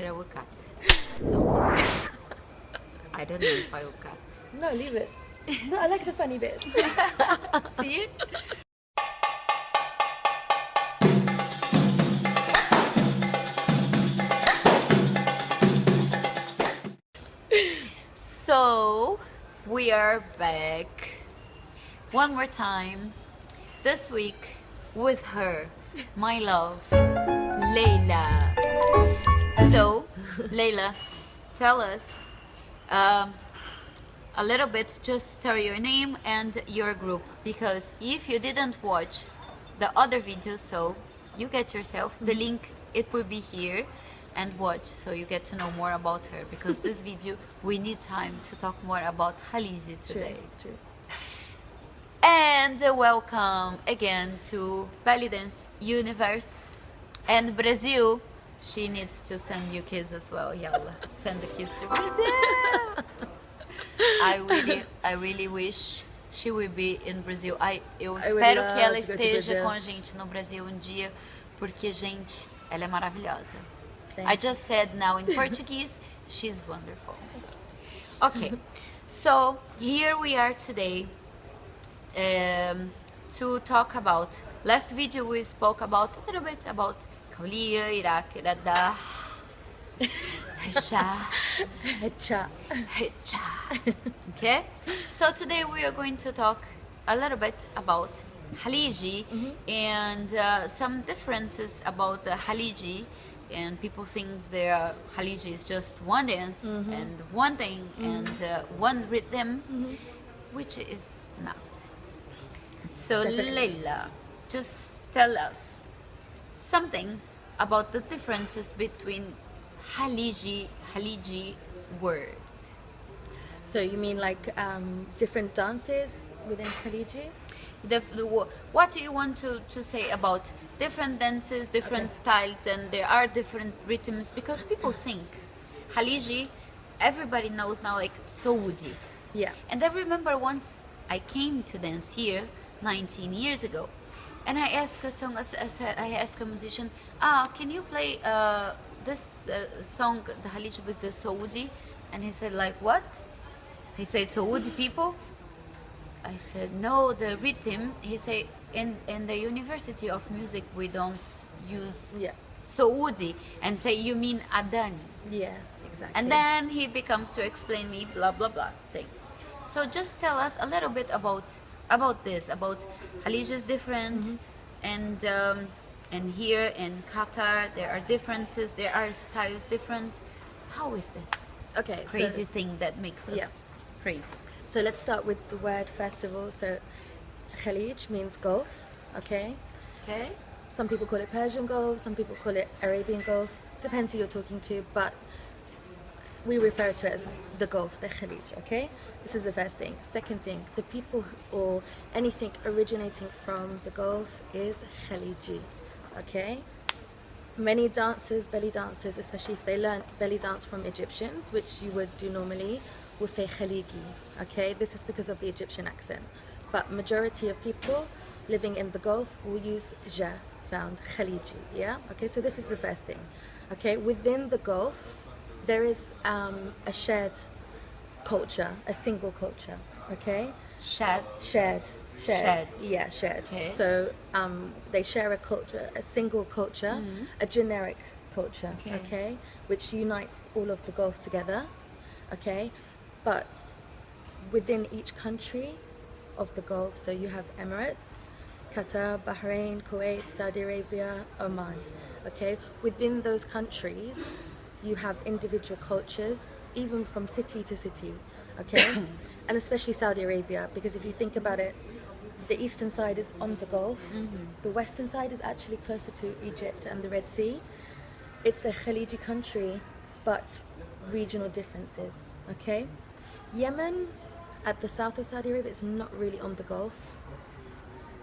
later I will cut. Don't. I don't know if I will cut. No, leave it. No, I like the funny bits. See? So, we are back one more time this week with her, my love, Leila. So, Leila, tell us a little bit, just tell your name and your group, because if you didn't watch the other videos, so you get yourself the link, it will be here, and watch so you get to know more about her, because this video we need time to talk more about Khaleeji today. True. And welcome again to Belly Dance Universe and Brazil. She needs to send you kids as well. Yalla, send the kids to Brazil. I really wish she will be in Brazil. Eu espero que ela esteja com a gente no Brasil um dia, porque, gente, ela é maravilhosa. I just said now in Portuguese, she's wonderful. Okay, so here we are today to talk about, last video we spoke about a little bit about khaleeje, Iraque, desta, okay? So today we are going to talk a little bit about khaleeje and some differences about the khaleeje. And people think khaleeje is just one dance and one thing and one rhythm, which is not. So Leila, just tell us something about the differences between khaleeje word. So you mean like different dances within khaleeje? What do you want to say about different dances, different styles, and there are different rhythms? Because people think khaleeje, everybody knows now, like Saudi. Yeah. And I remember once I came to dance here 19 years ago, and I asked a song, I asked a musician, can you play this song, the khaleeje with the Saudi? And he said, like, what? He said, Saudi people? I said, no, the rhythm. He said, in the University of Music we don't use Saudi, and say, you mean Adani? Yes, exactly. And then he becomes to explain me blah blah blah thing. So just tell us a little bit about this, about khaleeje is different, and here in Qatar there are differences, there are styles different. How is this crazy thing that makes us crazy? So let's start with the word first of all. So khaleeje means Gulf, okay? Okay. Some people call it Persian Gulf, some people call it Arabian Gulf, depends who you're talking to, but we refer to it as the Gulf, the khaleeje, okay? This is the first thing. Second thing, the people or anything originating from the Gulf is khaleeji, okay? Many dancers, belly dancers, especially if they learn belly dance from Egyptians, which you would do normally, will say khaleeji, okay? This is because of the Egyptian accent. But majority of people living in the Gulf will use ja sound, khaleeji, yeah? Okay, so this is the first thing. Okay, within the Gulf, there is a shared culture, a single culture, okay? Shared. Yeah, shared. Okay. So they share a culture, a single culture, a generic culture, okay? Which unites all of the Gulf together, okay? But within each country of the Gulf, so you have Emirates, Qatar, Bahrain, Kuwait, Saudi Arabia, Oman, okay? Within those countries, you have individual cultures, even from city to city, okay? And especially Saudi Arabia, because if you think about it, the eastern side is on the Gulf, the western side is actually closer to Egypt and the Red Sea. It's a khaleeji country, but regional differences, okay? Yemen, at the south of Saudi Arabia, is not really on the Gulf.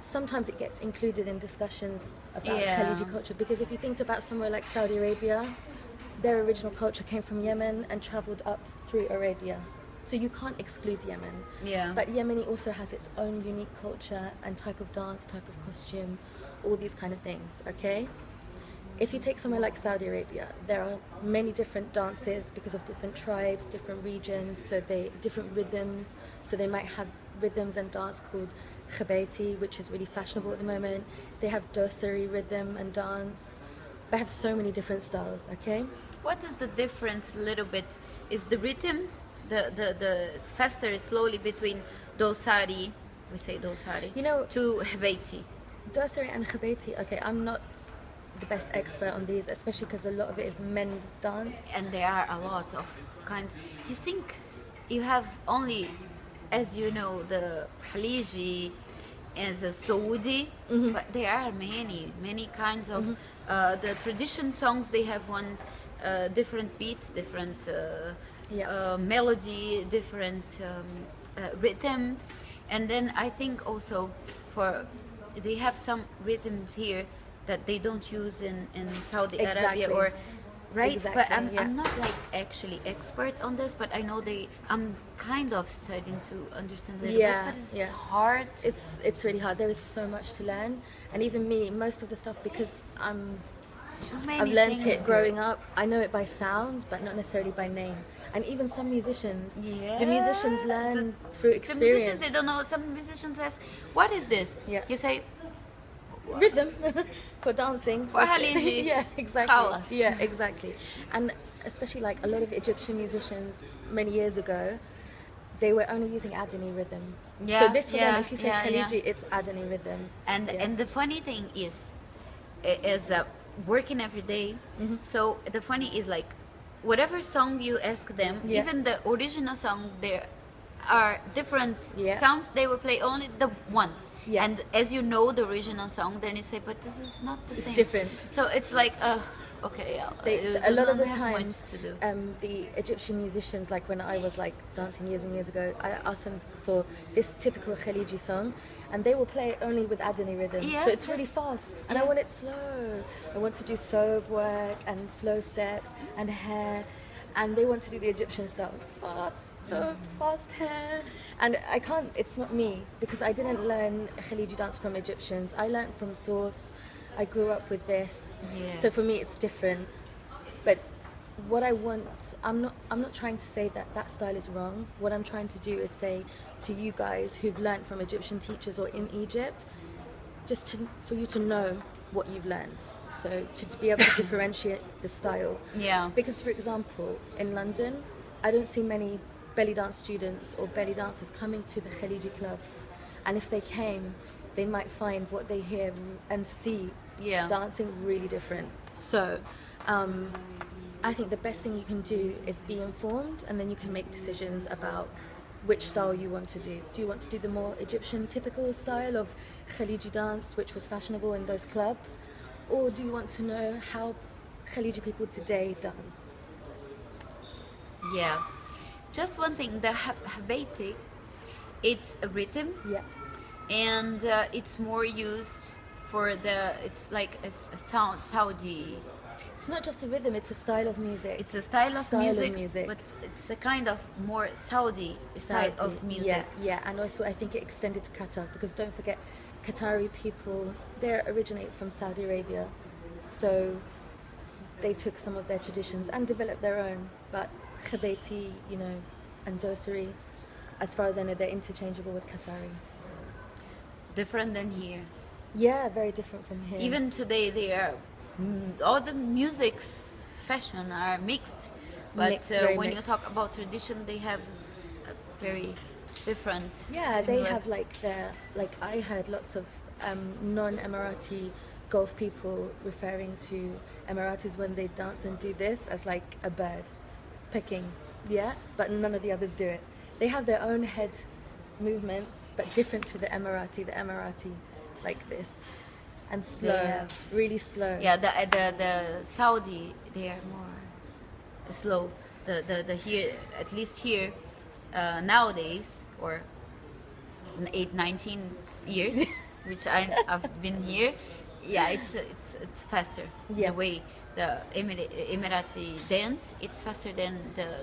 Sometimes it gets included in discussions about khaleeji culture, because if you think about somewhere like Saudi Arabia, their original culture came from Yemen and traveled up through Arabia. So you can't exclude Yemen. Yeah. But Yemeni also has its own unique culture and type of dance, type of costume, all these kind of things, okay? if you take somewhere like Saudi Arabia, there are many different dances because of different tribes, different regions, so different rhythms. So they might have rhythms and dance called khaleeje, which is really fashionable at the moment. They have dosari rhythm and dance. They have so many different styles, okay? What is the difference a little bit? Is the rhythm, the faster slowly between dosari, we say dosari, to khaleeje? Dosari and khaleeje, okay, I'm not the best expert on these, especially because a lot of it is men's dance. And there are a lot of kind. You think you have only, as you know, the khaleeje and the Saudi, but there are many kinds of the tradition songs. They have one different beats, different melody, different rhythm, and then I think also they have some rhythms here that they don't use in Saudi Arabia, or right? Exactly, but I'm not like actually expert on this, but I know I'm kind of starting to understand a little bit, but it's hard. It's really hard. There is so much to learn, and even me, most of the stuff, because I've learned it growing up. I know it by sound, but not necessarily by name. And even some musicians, the musicians learn through experience. The musicians, they don't know. Some musicians ask, "What is this?" You say, "Rhythm for dancing." For khaleeje. Yeah, exactly. Khalas. Yeah, exactly. And especially like a lot of Egyptian musicians many years ago, they were only using Adani rhythm. So this for them, if you say khaleeje, it's Adani rhythm. And the funny thing is working every day. So the funny is like, whatever song you ask them, even the original song, there are different sounds. They will play only the one. And as you know the original song, then you say, but this is not the same. It's different. So it's like, okay, a lot of the time, much to do. The Egyptian musicians, like when I was like dancing years and years ago, I asked them for this typical khaleeje song, and they will play it only with Adani rhythm. So it's really fast, and I want it slow. I want to do thobe work and slow steps and hair, and they want to do the Egyptian style, fast hair. And I can't, it's not me, because I didn't learn khaleeje dance from Egyptians. I learned from source. I grew up with this, so for me it's different. But what I want, I'm not trying to say that style is wrong. What I'm trying to do is say to you guys who've learned from Egyptian teachers or in Egypt, for you to know what you've learned, so to be able to differentiate the style. Because for example, in London, I don't see many belly dance students or belly dancers coming to the khaleeje clubs, and if they came, they might find what they hear and see dancing really different. So I think the best thing you can do is be informed, and then you can make decisions about which style you want to do. Do you want to do the more Egyptian typical style of khaleeje dance, which was fashionable in those clubs, or do you want to know how khaleeje people today dance? Just one thing, the khaleeje, it's a rhythm, and it's more used for it's like a sound, Saudi. It's not just a rhythm, it's a style of music. It's a style of music, but it's a kind of more Saudi style of music. And also I think it extended to Qatar, because don't forget, Qatari people, they originate from Saudi Arabia, so they took some of their traditions and developed their own. But khaleeje, and dosari, as far as I know, they're interchangeable with Qatari. Different than here. Yeah, very different from here. Even today, they are all the music's fashion are mixed, but when you talk about tradition, they have a very different. They have I heard lots of non-Emirati Gulf people referring to Emiratis when they dance and do this as like a bird picking, but none of the others do it. They have their own head movements, but different to the Emirati. The Emirati, like this, and slow, really slow. The Saudi, they are more slow. The here, at least here, nowadays, or 19 years, which I've been here. It's faster. The way the Emirati dance, it's faster than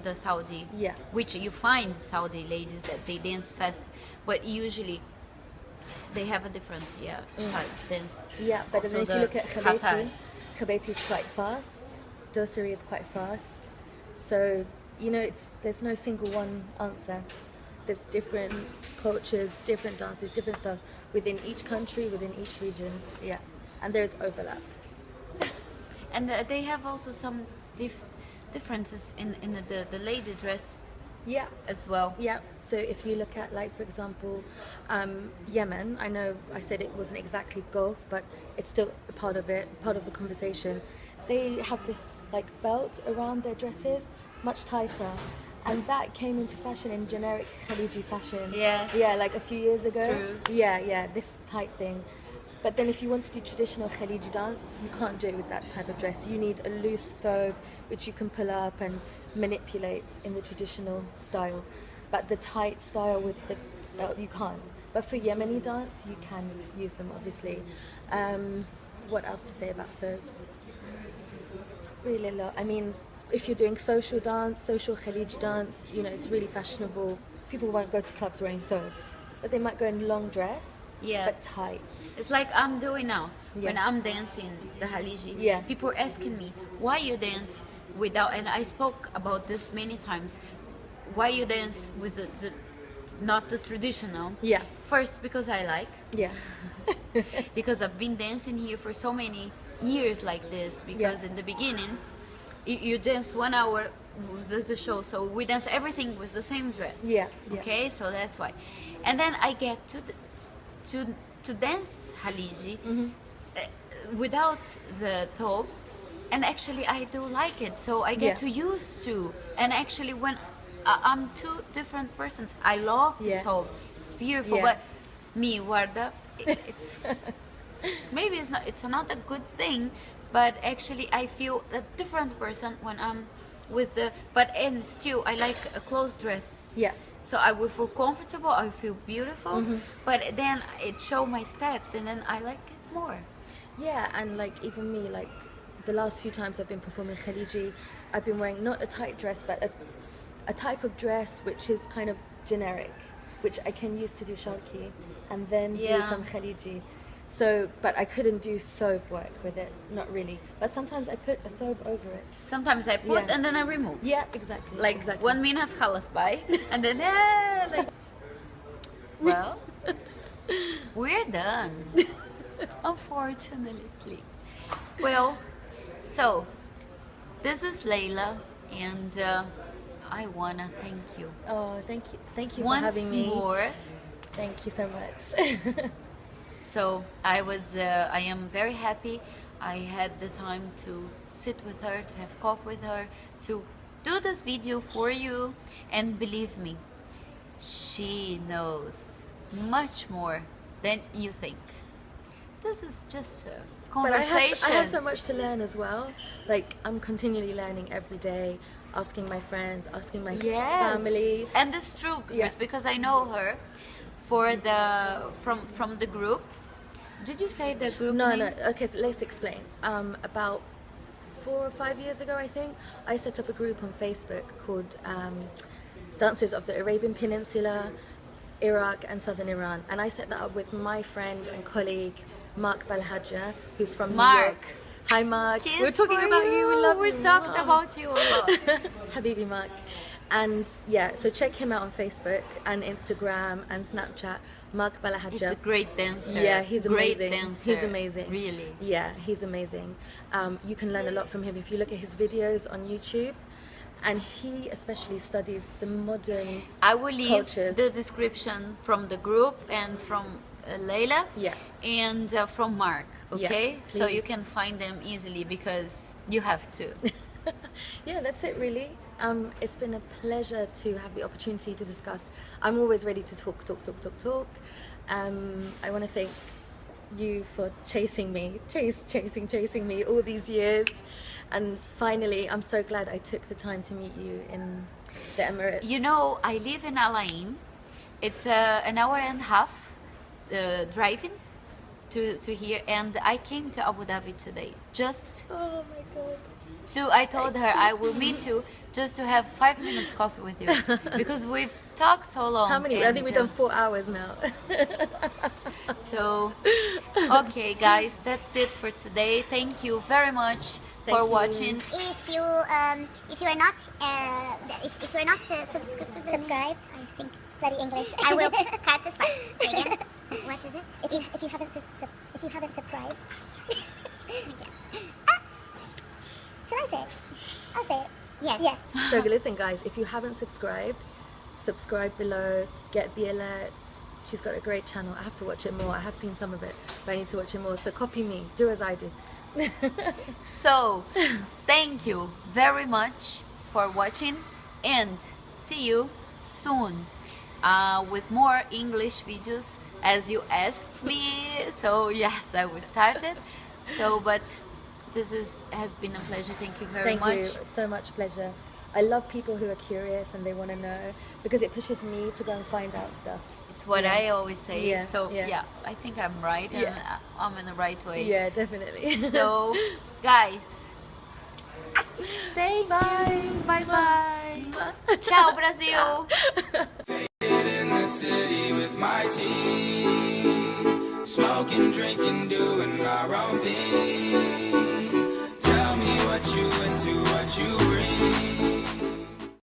the Saudi. Which you find Saudi ladies that they dance fast, but usually they have a different style to dance. But then if you look at Khabeti is quite fast. Dosari is quite fast. So, you know, there's no single one answer. There's different cultures, different dances, different styles within each country, within each region. Yeah, and there's overlap. And they have also some differences in the lady dress. Yeah, as well. Yeah. So if you look at, like, for example, Yemen, I know I said it wasn't exactly Gulf, but it's still a part of it, part of the conversation. They have this like belt around their dresses, much tighter, and that came into fashion in generic khaleeje fashion. Yes. Yeah, like a few years ago. True. Yeah, this tight thing. But then if you want to do traditional khaleeje dance, you can't do it with that type of dress. You need a loose thobe, which you can pull up and manipulate in the traditional style. But the tight style with the belt, you can't. But for Yemeni dance, you can use them, obviously. What else to say about thobes? Really a lot. I mean, if you're doing social dance, social khaleeje dance, you know, it's really fashionable. People won't go to clubs wearing thobes, but they might go in long dress, but tight. It's like I'm doing now. When I'm dancing the khaleeje, people are asking me, why you dance without, and I spoke about this many times, why you dance with the not the traditional. First, because I like. Because I've been dancing here for so many years like this, because in the beginning you dance 1 hour with the show, so we dance everything with the same dress. Okay, so that's why. And then I get to dance khaleeje without the thobe, and actually I do like it, so I get to used to. And actually when I'm two different persons, I love the thobe, it's beautiful, but me, Warda, it's maybe it's not a good thing, but actually I feel a different person when I'm with the, and still I like a closed dress. So I will feel comfortable, I feel beautiful, but then it show my steps, and then I like it more. And like even me, like the last few times I've been performing khaleeje, I've been wearing not a tight dress, but a type of dress which is kind of generic, which I can use to do sharki and then do some khaleeje. So, but I couldn't do thobe work with it, not really. But sometimes I put a thobe over it. Sometimes I put and then I remove. Exactly. Like 1 minute, khalas, bye. And then, like, well, we're done. Unfortunately. Well, so, this is Leila, and I wanna thank you. Oh, thank you Once for having me. Once more. Thank you so much. So I am very happy I had the time to sit with her, to have coffee with her, to do this video for you, and believe me, she knows much more than you think. This is just a conversation. But I have so much to learn as well. Like, I'm continually learning every day, asking my friends, asking my family. And it's true, because I know her from the group. Did you say the group name? No. Okay, so let's explain. About 4 or 5 years ago, I think, I set up a group on Facebook called Dancers of the Arabian Peninsula, Iraq and Southern Iran. And I set that up with my friend and colleague, Balahadia, who's from New York. Hi, Mark. We're talking about you. We love you. We talked about you a lot. Habibi Mark. And so check him out on Facebook and Instagram and Snapchat. Balahadia. He's a great dancer. Yeah, he's amazing. Great dancer. He's amazing. Really. Yeah, he's amazing. You can learn a lot from him if you look at his videos on YouTube. And he especially studies the modern I will leave cultures. The description from the group and from Leila and from Mark. Okay, so you can find them easily because you have to. That's it really. It's been a pleasure to have the opportunity to discuss. I'm always ready to talk. I want to thank you for chasing me all these years, and finally I'm so glad I took the time to meet you in the Emirates. You know, I live in Al Ain. It's an hour and a half driving to here, and I came to Abu Dhabi today just oh my god. So I told her I will meet you just to have 5 minutes coffee with you because we've talked so long. How many? I think we've done 4 hours now. So, okay, guys, that's it for today. Thank you very much for watching. If you are not subscribed, I think bloody English. I will cut this part again. What is it? If you haven't subscribed. Should I say it? I'll say it. Yes. Yeah. So listen, guys, if you haven't subscribed, subscribe below, get the alerts. She's got a great channel. I have to watch it more. I have seen some of it, but I need to watch it more. So copy me. Do as I do. So, thank you very much for watching, and see you soon with more English videos as you asked me. So yes, I will start it. So, but this has been a pleasure. Thank you very much. Thank you. It's so much pleasure. I love people who are curious and they want to know, because it pushes me to go and find out stuff. It's what I always say. Yeah, So yeah. yeah, I think I'm right, and I'm in the right way. Yeah, definitely. So, guys, say bye. bye bye. Ciao, Brazil. In the city with my team.